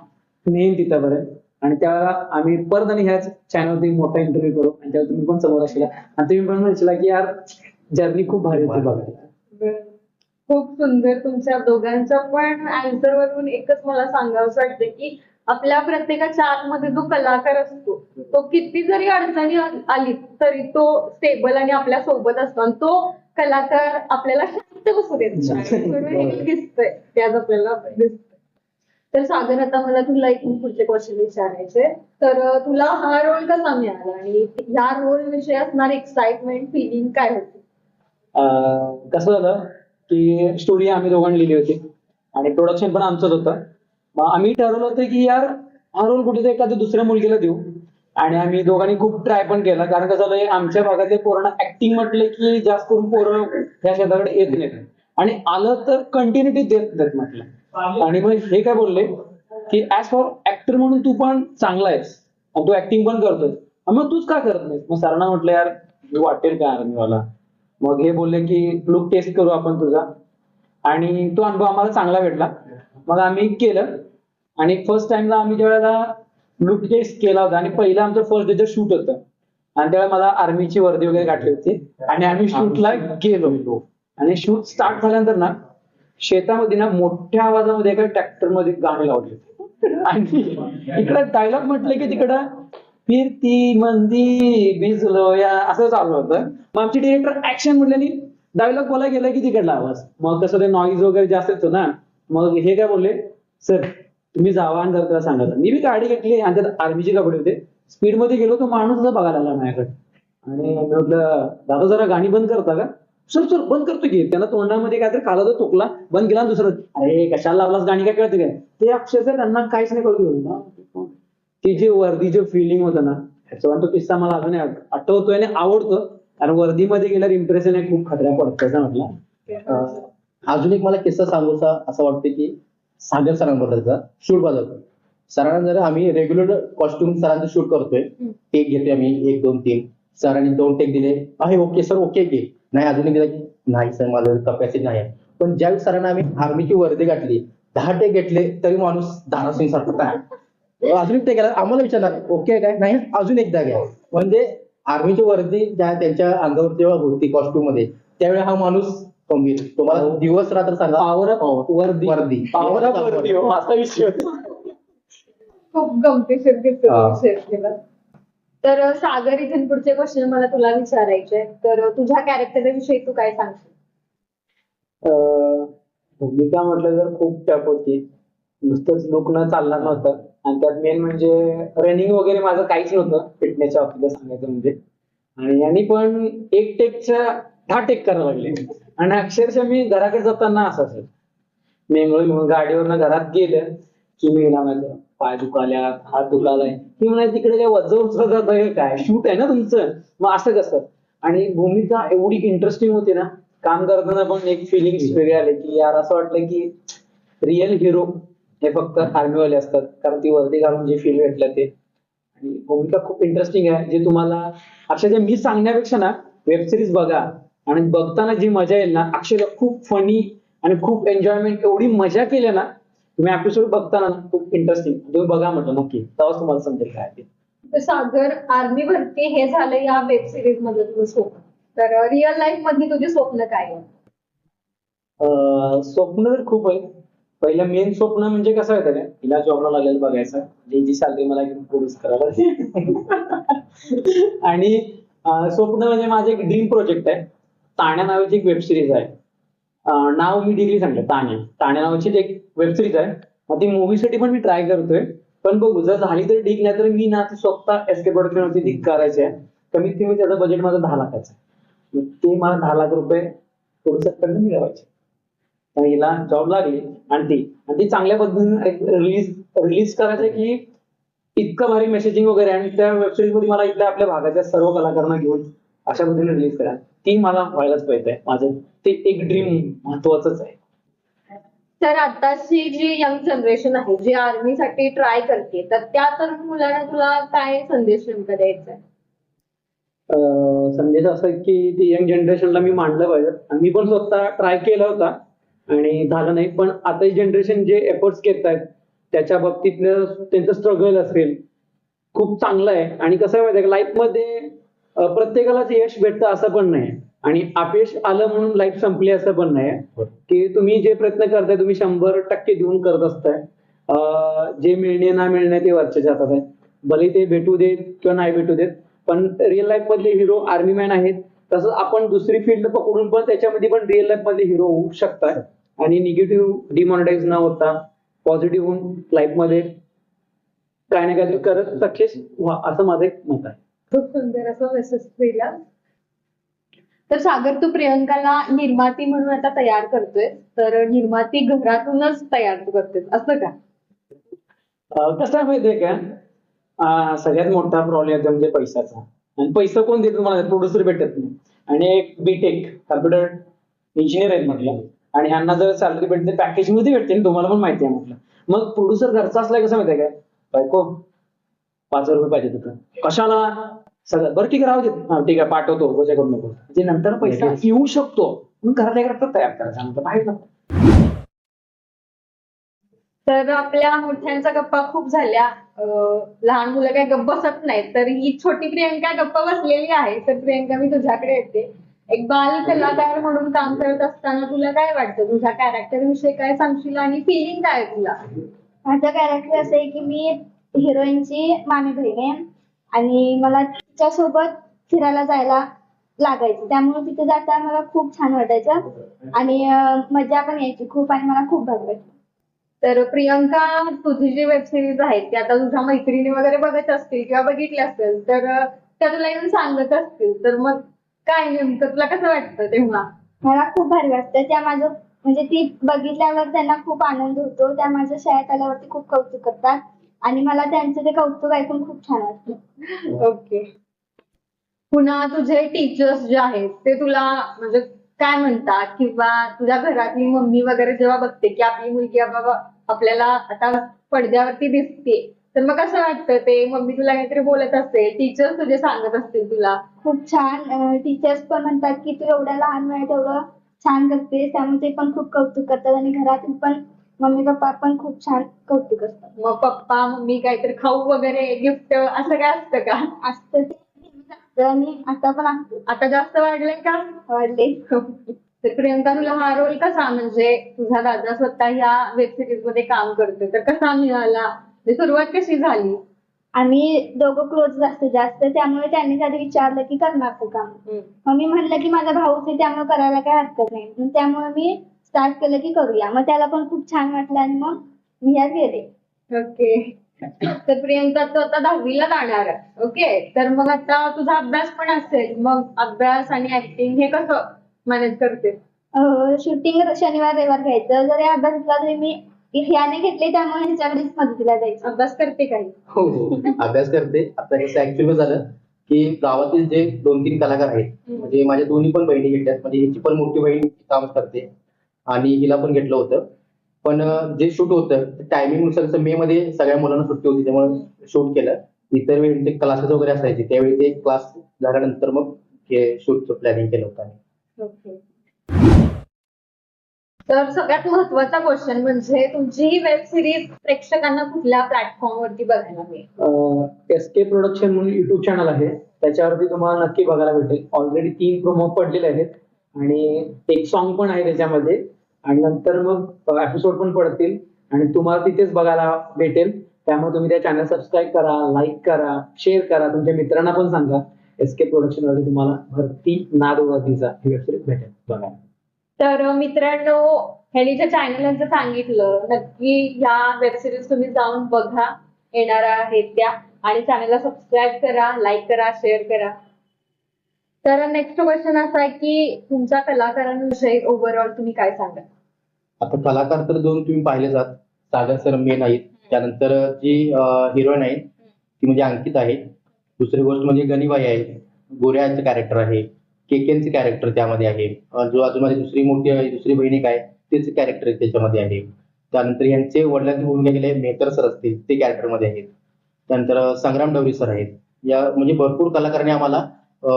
नेईन तिथपर्यंत. आणि त्यावेळेला आम्ही परत आणि ह्याच चॅनलवरती मोठा इंटरव्ह्यू करू आणि त्यावेळेला तुम्ही पण समोर असला आणि तुम्ही पण म्हणशीला की यार जर्नी खूप भारी होती बघा. खूप सुंदर. तुमच्या दोघांच्या पण आन्सर वरून एकच मला सांगावंसं वाटतं की आपल्या प्रत्येकाच्या आतमध्ये जो कलाकार असतो तो किती जरी अडचणी आली तरी तो स्टेबल आणि आपल्या सोबत असतो, आणि तो कलाकार आपल्याला शांत बसू देत दिसतंय ते आज आपल्याला दिसतंय. तर सागर आता मला तुला एक पुढचे क्वेश्चन विचारायचे. तर तुला हा रोल कसा मिळाला आणि ह्या रोल विषयी असणारी एक्साइटमेंट फिलिंग काय होती? कसं झालं की स्टोरी आम्ही दोघांनी लिहिली होती आणि प्रोडक्शन पण आमचंच होतं. मग आम्ही ठरवलं होतं की यार हा रोल कुठेतरी एखाद्या दुसऱ्या मुलगीला देऊ. आणि आम्ही दोघांनी खूप ट्राय पण केला. कारण कसं झालं आमच्या भागातले पोरांना ऍक्टिंग म्हटलं की जास्त करून पोरं ह्या क्षेत्राकडे येत नाहीत, आणि आलं तर कंटिन्युटी देत नाहीत म्हटलं. आणि मग हे काय बोलले की ऍज फॉर ऍक्टर म्हणून तू पण चांगला आहेस आणि तू ऍक्टिंग पण करतोय, मग तूच का करत नाहीस. मग सरांना म्हटलं यार वाटेल का आर्मीवाला. मग हे बोलले की लुक टेस्ट करू आपण तुझा, आणि तो अनुभव आम्हाला चांगला भेटला. मग आम्ही केलं. आणि फर्स्ट टाइमला आम्ही ज्यावेळेला लुक टेस्ट केला होता आणि पहिलं आमचं फर्स्ट डेचं शूट होतं आणि त्यावेळेला मला आर्मीची वर्दी वगैरे घातली होती आणि आम्ही शूटला गेलो आणि शूट स्टार्ट झाल्यानंतर ना शेतामध्ये ना मोठ्या आवाजामध्ये एका ट्रॅक्टर मध्ये गाणे लावले होते आणि इकडं डायलॉग म्हटलं की तिकडं फिरती मंदी भिजलो या असं चालू होतं. मग आमची डिरेक्टर ऍक्शन म्हटल्याने डायलॉग बोलायला गेला की तिकडला आवाज, मग कसं ते नॉईज वगैरे जास्त येतो ना, मग हे काय बोलले, सर तुम्ही जावा आणि जर त्याला सांगायचं. मी गाडी घेतली आणि त्यात आर्मीचे कपडे होते, स्पीड मध्ये गेलो, तो माणूस सुद्धा बघायला आला माझ्याकडे आणि मी म्हटलं दादा जरा गाणी बंद करता का? सर सर बंद करतो की. त्यांना तोंडामध्ये काहीतरी खाला तर चुकला, बंद केला दुसरं, अरे कशाला लावलास गाणी, काय कळते काय ते अक्षरशः त्यांना काहीच नाही कळतो. ती जी वर्दीचं फिलिंग होतं ना, ह्याचा तो किस्सा मला अजून आठवतोय आणि आवडतो, कारण वर्दीमध्ये गेल्यावर इम्प्रेशन आहे खूप खतऱ्या पडतं म्हटलं. अजून एक मला किस्सा सांगूचा असं वाटतं की सागर सरांबद्दलचा शूट बद्दल. सरांना जर आम्ही रेग्युलर कॉस्ट्युम सरांचं शूट करतोय, टेक घेतोय आम्ही 1 2 3, सरांनी 2 टेक दिले, आहे ओके सर ओके घे, नाही अजून एक दिला की नाही सर माझं कपॅसिटी नाही आहे. पण ज्यावेळी सरांना आम्ही आर्मीची वर्दी घातली, 10 टेक घेतले तरी माणूस धारासिंग सारखं काय अजून एक टेक गेला, आम्हाला विचारणार ओके काय, नाही अजून एकदा घ्या. म्हणजे आर्मीची वर्दी ज्या त्यांच्या अंगावर जेव्हा होती कॉस्ट्युम मध्ये, त्यावेळी हा माणूस गंभीर, तुम्हाला दिवस रात्र सांगा पॉवर ऑफ वर्दी, वर्दी पॉवर ऑफ वर्दी हो, असा विषय होता. खूप गमतीशीर किस्सा हा. तुम्ही शेअर केला. तर सागर, इथून पुढचे क्वेश्चन मला तुला विचारायचे. तर तुझ्या कॅरेक्टर विषयी तू काय सांगशील? भूमिका म्हटलं तर खूप टफ होती, नुसतंच लुक न चालणार नव्हतं आणि त्यात मेन म्हणजे रनिंग वगैरे माझं काहीच नव्हतं फिटनेसच्या बाबतीत सांगायचं म्हणजे. आणि यांनी पण 1 टेकच्या 10 टेक करायला लागले आणि अक्षरशः मी घराकडे जाताना असं मी गाडीवरनं घरात गेलं की मी म्हणायचं पाय दुखाल्या, हात दुखालाय, की म्हणायचं तिकडे काय वजन उचलत जात आहे काय, शूट आहे ना तुमचं, मग असं कसं. आणि भूमिका एवढी इंटरेस्टिंग होती ना, काम करताना पण एक फिलिंग वेगळे आले की यार असं वाटलं की रिअल हिरो हे फक्त आर्मीवाले असतात, कारण ती वर्दी घालून जे फील भेटलं ते. आणि भूमिका खूप इंटरेस्टिंग आहे, जे तुम्हाला अक्षरशः मी सांगण्यापेक्षा ना वेब सिरीज बघा आणि बघताना जी मजा येईल ना, अक्षरशः खूप फनी आणि खूप एन्जॉयमेंट, एवढी मजा केली ना तुम्ही एपिसोड बघताना ना, खूप इंटरेस्टिंग, तुम्ही बघा म्हटलं नक्की, तेव्हाच तुम्हाला समजेल काय ते. तर सागर, आर्मी भरती हे झालं या वेब सिरीज मध्ये तुझं स्वप्न, तर रिअल लाईफ मध्ये तुझे स्वप्न काय आहे? स्वप्न तर खूप आहे. पहिलं मेन स्वप्न म्हणजे कसं आहे का, तिला जॉबला लागलेलं बघायचं, जी सॅलरी मला प्रोड्यूस करायला. आणि स्वप्न म्हणजे माझं एक ड्रीम प्रोजेक्ट आहे, ताण्या नावाची एक वेब सिरीज आहे. नाव मी डिग्री सांगलं, ताण्या नावाची एक वेब सिरीज आहे. मग ती मूवीसाठी पण मी ट्राय करतोय, पण बघू जर झाली तर ठीक, नाही तर मी ना स्वतः एसके प्रोडक्शन वरती ती करायची आहे. कमीत कमी त्याचं बजेट माझं 10 लाखाचं आहे, मग ते मला 10 लाख रुपये प्रोड्युसरकडनं मिळवायचे. हिला जॉब लागली आणि ती चांगल्या पद्धतीने रिलीज करायचं की इतकं भारी मेसेजिंग वगैरे, आणि त्या वेबसिरीज मध्ये मला इथल्या आपल्या भागाच्या सर्व कलाकारांना घेऊन अशा पद्धतीने रिलीज करा, ती मला व्हायलाच पाहिजे. माझं ते एक ड्रीम महत्वाचंच आहे. तर आताची जी यंग जनरेशन आहे, जी आर्मीसाठी ट्राय करते, तर त्या तरुण मुलांना तुला काय संदेश नेमका द्यायचा आहे? संदेश असा की ती यंग जनरेशनला मी मांडलं पाहिजे, आणि मी पण स्वतः ट्राय केला होता आणि झालं नाही. पण आता जनरेशन जे एफर्ट्स घेत आहेत त्याच्या बाबतीतलं त्यांचं स्ट्रगल असेल खूप चांगलं आहे. आणि कसं आहे माहिती आहे, लाईफमध्ये प्रत्येकालाच यश भेटतं असं पण नाही, आणि अपयश आलं म्हणून लाईफ संपली असं पण नाही, की तुम्ही जे प्रयत्न करताय तुम्ही 100% देऊन करत असताय. जे मिळणे ना मिळणे ते वरच्या हातात आहे, भले ते भेटू देत किंवा नाही भेटू देत. पण रिअल लाईफ मधले हिरो आर्मी मॅन आहेत, तसं आपण दुसरी फील्ड पकडून पण त्याच्यामध्ये पण रिअल लाईफ मध्ये हिरो होऊ शकतात. आणि निगेटिव्ह डिमॉनिटाईज न होता पॉझिटिव्ह होऊन लाईफ मध्ये काय ना काय करत सक्सेस व्हा, असं माझं एक मत आहे. खूप सुंदर असं मेसेज दिला. तर सागर, तू प्रियंकाला निर्माती म्हणून आता तयार करतोय, तर निर्माती घरातूनच तयार तू करतोय असं का? कसं आहे माहितीये का, सगळ्यात मोठा प्रॉब्लेम येतो म्हणजे पैशाचा. आणि पैसा कोण देतो मला, प्रोड्युसर भेटत नाही. आणि एक बीटेक कम्प्युटर इंजिनियर आहेत म्हटलं, आणि ह्यांना जर सॅलरी भेटते पॅकेज मध्ये भेटते, तुम्हाला पण माहिती आहे म्हटलं. मग प्रोड्युसर घरचा असलाय कसं माहितीये काय, बायको 5,000 रुपये पाहिजे होतं, कशाला, सगळं बरं ठीक आहे राहू दे, ठीक आहे पाठवतो, वजा करू नको, जे नंतर पैसा येऊ शकतो म्हणून घरातल्या घरात तयार करायचा, बाहेर नको. तर आपल्या मोठ्यांच्या गप्पा खूप झाल्या. लहान मुलं काही गप्प बसत नाहीत, तर ही छोटी प्रियंका गप्प बसलेली आहे. तर प्रियंका, मी तुझ्याकडे येते. एक बाल कलाकार म्हणून काम करत असताना तुला काय वाटतं, तुझ्या कॅरेक्टर विषयी काय सांगशील आणि फिलिंग काय आहे तुला? माझं कॅरेक्टर असं आहे की मी हिरोईनची मामी बहीण आहे आणि मला तिच्यासोबत फिरायला जायला लागायचं, त्यामुळे तिथे जाताना मला खूप छान वाटायचं आणि मजा पण यायची खूप आणि मला खूप भारी वाटायचं. तर प्रियंका, तुझी जी वेब सिरीज आहे ती आता तुझ्या मैत्रिणी वगैरे बघत असतील किंवा बघितली असेल, तर त्या तुला येऊन सांगत असतील, तर मग काय नेमकं तुला कसं वाटतं तेव्हा? मला खूप भारी वाटतं. त्या माझं म्हणजे ती बघितल्यावर त्यांना खूप आनंद होतो. त्या माझ्या शाळेत आल्यावरती खूप कौतुक करतात आणि मला त्यांचं ते कौतुक ऐकून खूप छान वाटतं. ओके. पुन्हा तुझे टीचर्स जे आहेत ते तुला म्हणजे काय म्हणतात, किंवा तुझ्या घरातली मम्मी वगैरे जेव्हा बघते की आपली मुलगी बाबा आपल्याला आता पडद्यावरती दिसते, तर मग कसं वाटतं ते? मम्मी तुला काहीतरी बोलत असेल, टीचर्स तुझे सांगत असतील तुला. खूप छान. टीचर्स पण म्हणतात की तू एवढ्या लहान वयात एवढं छान करतेस, त्यामुळे ते पण खूप कौतुक करतात आणि घरातील पण मम्मी पप्पा पण खूप छान कौतुक असतात. मग पप्पा मम्मी काहीतरी खाऊ वगैरे गिफ्ट असं काय असतं का? असतं ते नेहमीच असतं आणि आता पण असतं. आता जास्त वाढलंय का? वाढले. तर प्रियंका, तुला हा रोल कसा, म्हणजे तुझा दादा स्वतः ह्या वेब सिरीज मध्ये काम करतोय, तर कसा मिळाला, म्हणजे सुरुवात कशी झाली? आम्ही दोघं क्लोज असतो जास्त, त्यामुळे त्यांनी कधी विचारलं की करणार का काम. मग मी म्हणलं की माझा भाऊच आहे त्यामुळे करायला काही हरकत नाही. मग त्यामुळे मी स्टार्ट केलं की करूया. मग त्याला पण खूप छान वाटलं आणि मग मी ह्यात गेले. ओके. तर प्रियंका, तू आता 10वीला जाणार आहे. ओके, तर मग आता तुझा अभ्यास पण असेल, मग अभ्यास आणि ऍक्टिंग हे कसं मॅनेज करते? शूटिंग शनिवार रविवार घ्यायचं. जरी अभ्यास असला तरी मी ह्याने घेतले त्यामुळे ह्याच्याकडेच मदतीला जायचं. अभ्यास करते काही? हो हो, अभ्यास करते. आता कसं ऍक्च्युअली झालं की गावातील जे 2-3 कलाकार आहेत, म्हणजे माझ्या दोन्ही पण बहिणी घेतल्यात. म्हणजे हिची पण मोठी बहीण काम करते आणि हिला पण घेतलं होतं. पण जे शूट होतं टायमिंग नुसार, जसं मे मध्ये सगळ्या मुलांना सुट्टी होती त्यामुळे शूट केलं. इतर वेळी ते क्लासेस वगैरे असायचे, त्यावेळी ते क्लास झाल्यानंतर मग हे शूटचं प्लॅनिंग केलं होतं आम्ही. ओके. तर सगळ्यात महत्वाचा क्वेश्चन म्हणजे तुमची ही वेब सिरीज प्रेक्षकांना कुठल्या प्लॅटफॉर्म वरती बघायला मिळेल? एसके प्रोडक्शन म्हणून युट्यूब चॅनल आहे, त्याच्यावरती तुम्हाला नक्की बघायला भेटेल. ऑलरेडी 3 प्रोमो पडलेले आहेत आणि एक सॉन्ग पण आहे त्याच्यामध्ये आणि नंतर मग एपिसोड पण पडतील आणि तुम्हाला तिथेच बघायला भेटेल. त्यामुळे तुम्ही त्या चॅनल सबस्क्राईब करा, लाईक करा, शेअर करा, तुमच्या मित्रांना पण सांगा. एसके प्रोडक्शन वरती तुम्हाला भरती नाद वरतीचा ही वेब सिरीज भेटेल बघा. तर मित्रांनो, ह्यांनी ज्या चॅनलचं सांगितलं, नक्की ह्या वेब सिरीज तुम्ही जाऊन बघा, येणाऱ्या आहेत त्या, आणि चॅनलला सबस्क्राईब करा, लाईक करा, शेअर करा. तर नेक्स्ट क्वेश्चन असा आहे की तुमच्या कलाकारांविषयी ओव्हरऑल तुम्ही काय सांगाल? आता कलाकार तर 2 तुम्ही पाहिलेच आहात. सागर सर मेन आहेत. त्यानंतर जी हिरोईन आहे ती म्हणजे अंकिता आहे. दुसरी गोष्ट म्हणजे गनीबाई आहे, गोऱ्याचं कॅरेक्टर आहे. केकेनचं कॅरेक्टर त्यामध्ये आहे. जो अजून माझी दुसरी बहीण एक आहे, तिचं कॅरेक्टर त्याच्यामध्ये आहे. त्यानंतर यांचे वडिलांची भूमिका केली आहे मेहतर सर असतील, ते कॅरेक्टरमध्ये आहेत. त्यानंतर संग्राम डवरी सर आहेत. या म्हणजे भरपूर कलाकारांनी आम्हाला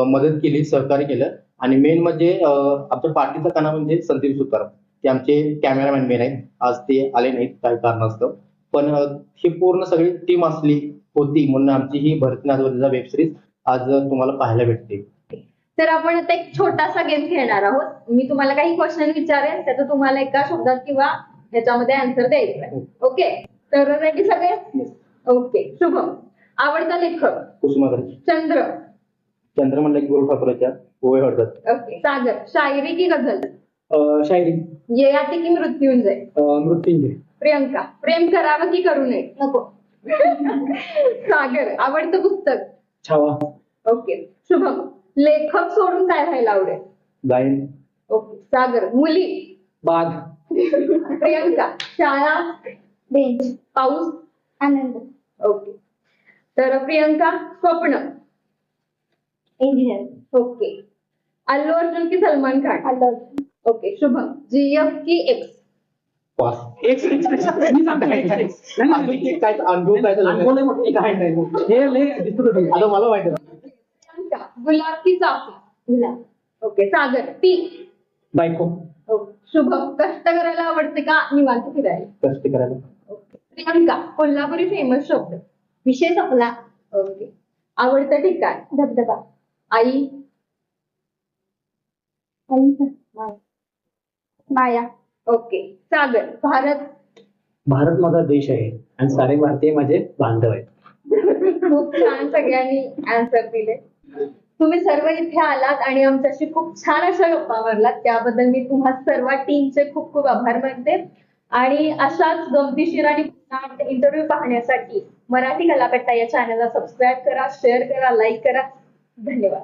मदत केली, सहकार्य केलं. आणि मेन म्हणजे आमच्या पार्टीचा कणा म्हणजे संदीप सुतार, ते आमचे कॅमेरामॅन मेन आहेत. आज ते आले नाहीत काही कारणास्तव, पण ही पूर्ण सगळी टीम असली होती म्हणून आमची ही भरतनाट्यम वेब सिरीज आज तुम्हाला पाहायला भेटते. तर आपण आता एक छोटासा गेम खेळणार आहोत. मी तुम्हाला काही क्वेश्चन विचारेन, त्याचं तुम्हाला एका शब्दात किंवा ह्याच्यामध्ये आन्सर द्यायचं आहे. ओके, तर रेडी सगळे? Yes. ओके. शुभम, आवडता लेखक? कुसुमाग्रज. चंद्र? चंद्र म्हणलं की गुरु ठाकूरच्या ओवे हळदत. ओके. सागर, शायरी की गझल? शायरी. ययाती की मृत्युंजय? मृत्युंजय. प्रियंका, प्रेम करावं की करू नये? नको. सागर, आवडतं पुस्तक? छावा. ओके. शुभम, लेखक सोडून काय व्हायला आवडेल? गायन. ओके. सागर, मुली? बाग. प्रियंका, शाळा? बेंच. पाऊस? आनंद. ओके. तर प्रियंका, स्वप्न? इंजिनियर. ओके. अल्लू अर्जुन की सलमान खान? आलं. ओके. शुभम, जीएफ की एक्स? पास. मी सांगतो काय काय. अजून ते काय अनुभव काय झाला? अनुभव लय मोठे काय नाही. हे लय दिसत होतं. आता मला माहिती आहे. प्रियंका, गुलाब की चाफा? गुलाब. ओके. सागर, ती? बायको. ओके. शुभम, कष्ट करायला आवडते का निवांत फिरायला? कष्ट करायला. ओके. प्रियंका, कोल्हापुरी फेमस शब्द. विषय संपला. ओके. आवडतं ठिकाण. धबधबा. आई. माया. ओके. सागर. भारत. भारत माझा देश आहे आणि सारे भारतीय माझे बांधव आहेत. खूप छान सगळ्यांनी आन्सर दिले. तुम्ही सर्व इथे आलात आणि आमच्याशी खूप छान अशा गप्पा मारलात, त्याबद्दल मी तुम्हा सर्व टीमचे खूप खूप आभार मानते. आणि अशाच गमतीशीर आणि इंटरव्ह्यू पाहण्यासाठी मराठी कलाकट्टा या चॅनलला सबस्क्राईब करा, शेअर करा, लाईक करा. धन्यवाद.